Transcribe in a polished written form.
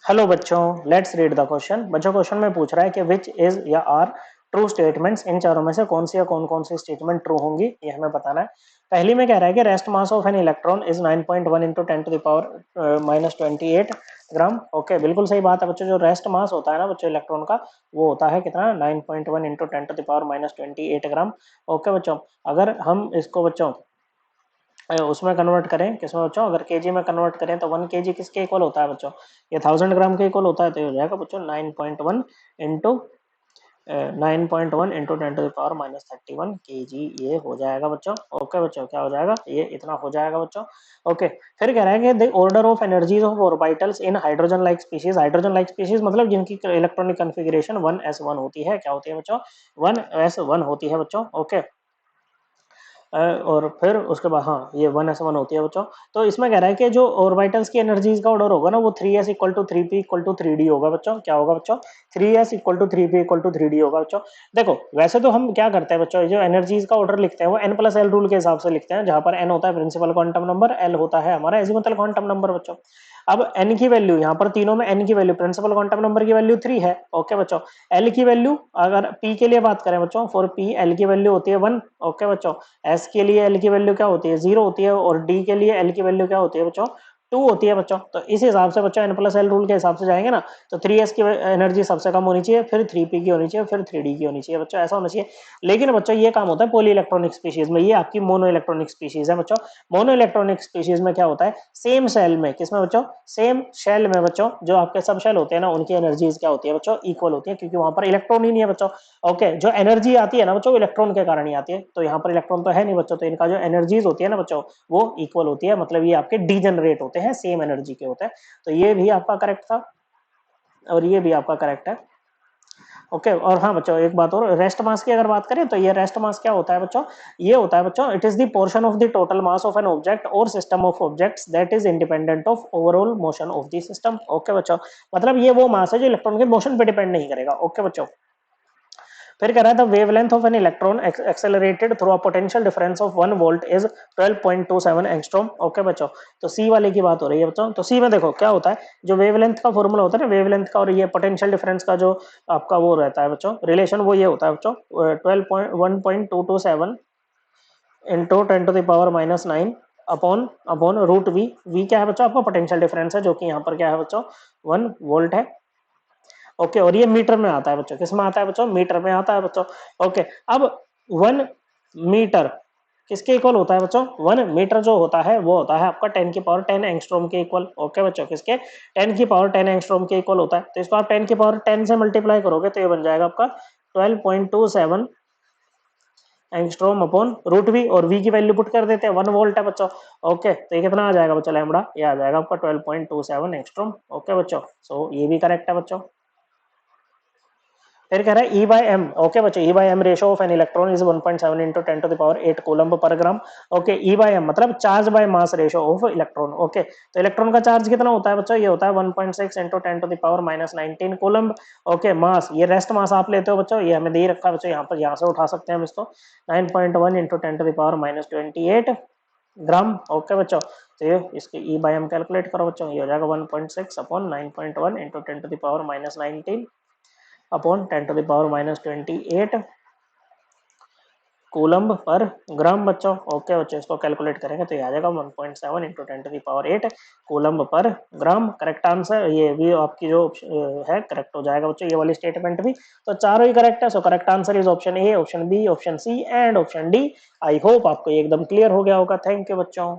Hello बच्चों, let's read the question. बच्चों question में पूछ रहा है कि विच इज या आर ट्रू स्टेटमेंट्स, इन चारों में से कौन सी या कौन कौन सी स्टेटमेंट ट्रू होंगी ये हमें बताना है। पहली में कह रहा है कि rest mass of an electron is 9.1 into 10 to the power -28 gram. Okay, बिल्कुल सही बात है बच्चों। जो रेस्ट मास होता है ना बच्चों इलेक्ट्रॉन का, वो होता है कितना, 9.1 into 10 to the power -28 gram. Okay बच्चों, अगर हम इसको बच्चों उसमें कन्वर्ट करें, किसमें बच्चों, अगर केजी में कन्वर्ट करें तो 1 केजी किसके इक्वल होता है बच्चों, ये 1000 ग्राम के इक्वल होता है। तो ये हो जाएगा बच्चों 9.1 into 9.1 into 10 to the power -31 KG, ये हो जाएगा बच्चों। ओके बच्चों, क्या हो जाएगा, ये इतना हो जाएगा बच्चों। ओके, फिर कह रहा है कि the order of energies of orbitals in hydrogen like species. Hydrogen like species मतलब जिनकी इलेक्ट्रॉनिक कॉन्फ़िगरेशन 1s1 होती है। क्या होती है बच्चों, 1s1 होती है बच्चों। ओके, और फिर उसके बाद हाँ, ये 1s1 होती है बच्चों। तो इसमें कह रहा है कि जो ऑर्बिटल्स की एनर्जीज का ऑर्डर होगा ना, वो 3s equal to 3p equal to 3d होगा बच्चों। क्या होगा बच्चों, 3s equal to 3p equal to 3d होगा बच्चों। देखो वैसे तो हम क्या करते हैं बच्चों, जो एनर्जीज का ऑर्डर लिखते हैं वो n+l रूल के हिसाब से लिखते हैं, जहां पर n होता है प्रिंसिपल क्वांटम नंबर, l होता है हमारा एजिमुथल क्वांटम नंबर बच्चों। अब n की वैल्यू, यहाँ पर तीनों में n की वैल्यू, प्रिंसिपल क्वांटम नंबर की वैल्यू 3 है। ओके बच्चों, l की वैल्यू अगर p के लिए बात करें बच्चों, फॉर p l की वैल्यू होती है 1। ओके बच्चों, s के लिए l की वैल्यू क्या होती है, 0 होती है, और d के लिए l की वैल्यू क्या होती है बच्चों, 2 होती है बच्चों। तो इस हिसाब से बच्चों n+l रूल के हिसाब से जाएंगे ना, तो 3s की एनर्जी सबसे कम होनी चाहिए, फिर 3p की होनी चाहिए, फिर 3d की होनी चाहिए बच्चों, ऐसा होना चाहिए। लेकिन बच्चों ये काम होता है पॉली इलेक्ट्रॉनिक स्पीशीज में, ये आपकी मोनो इलेक्ट्रॉनिक स्पीशीज है बच्चों। मोनो इलेक्ट्रॉनिक स्पीशीज में क्या होता है, सेम सेल में, किसमें बच्चों, सेम शेल में बच्चों, जो आपके सब शेल होते हैं ना, उनकी एनर्जीज क्या होती है बच्चों, इक्वल होती है, क्योंकि वहां पर इलेक्ट्रॉन ही नहीं है बच्चों। ओके, जो एनर्जी आती है ना बच्चों, इलेक्ट्रॉन के कारण ही आती है। तो यहाँ पर इलेक्ट्रॉन तो है नहीं बच्चों, तो इनका जो एनर्जीज होती है ना बच्चों, वो इक्वल होती है, मतलब ये आपके डीजनरेट होते हैं, सेम एनर्जी के होते हैं। तो ये भी आपका करेक्ट था, और ये भी आपका करेक्ट है। ओके, और हाँ बच्चों एक बात और, रेस्ट मास की अगर बात करें तो ये रेस्ट मास क्या होता है बच्चों, ये होता है बच्चों, it is the portion of the total mass of an object और system of objects that is independent of overall motion of the system. Okay बच्चों, मतलब ये वो मास है जो इलेक्ट्रॉन के मोशन पे डिपेंड नहीं करेगा। ओके बच्चों, फिर कह रहा है the wavelength of an electron accelerated through a potential difference of 1 volt is 12.27 angstrom. Okay बच्चों, तो सी वाले की बात हो रही है बच्चों। तो सी में देखो क्या होता है, जो वेवलेंथ का फॉर्मूला होता है ना, वेवलेंथ का और ये पोटेंशियल डिफरेंस का जो आपका वो रहता है बच्चों, रिलेशन, वो ये होता है बच्चों, 12.1.227 into 10⁻⁹ upon upon root V. V क्या है बच्चों, आपका पोटेंशियल डिफरेंस है, जो कि यहाँ पर क्या है बच्चों, 1 वोल्ट है। ओके, और ये मीटर में आता है बच्चों, किस में आता है बच्चों, मीटर में आता है बच्चों। ओके, अब 1 मीटर किसके इक्वल होता है बच्चों, 1 मीटर जो होता है वो होता है आपका 10⁻10 एंगस्ट्रॉम के इक्वल। ओके बच्चों, किसके, 10⁻10 एंगस्ट्रॉम के इक्वल होता है। तो इसको आप 10⁻10 से मल्टीप्लाई करोगे तो ये बन जाएगा आपका 12.27 एंगस्ट्रॉम अपॉन रूट वी, और वी की वैल्यू पुट कर देते हैं, 1 वोल्ट है बच्चों। ओके, तो ये कितना आ जाएगा बच्चों, लैम्बडा, ये आ जाएगा आपका 12.27 एंगस्ट्रॉम। ओके बच्चों, सो ये भी करेक्ट है बच्चों। फिर कह रहा है ई बाई एम। ओके बच्चों, E by M ratio of an electron is 1.7 into 10⁻8 coulomb पर gram. Okay, E by M मतलब charge by mass ratio of electron. Okay, तो इलेक्ट्रॉन का चार्ज कितना होता है बच्चों, ये होता है 1.6 इंटू 10⁻⁻19 कूलम्ब। ओके, मास, ये रेस्ट मास आप लेते हो बच्चों, ये हमें दे ही रखा है बच्चों, यहाँ पर, यहाँ से उठा सकते हैं हम इसको, 9.1 इंटू 10⁻⁻28 ग्राम। ओके बच्चों, तो ये इसके ई बाई एम कैलकुलेट करो बच्चों, ये हो जाएगा 1.6 अपॉन 9.1 इंटू 10⁻⁻19 अपॉन 10⁻⁻28 कूलम्ब पर ग्राम बच्चों। ओके बच्चों, इसको कैलकुलेट करेंगे तो ये आ जाएगा 1.7 इंटू 10⁻8 कूलम्ब पर ग्राम। करेक्ट आंसर, ये भी आपकी जो है करेक्ट हो जाएगा बच्चों, ये वाली स्टेटमेंट भी। तो चारों ही करेक्ट है। So correct answer is option A, option B, option C and option D. I hope आपको ये एकदम क्लियर हो गया होगा। थैंक यू बच्चों।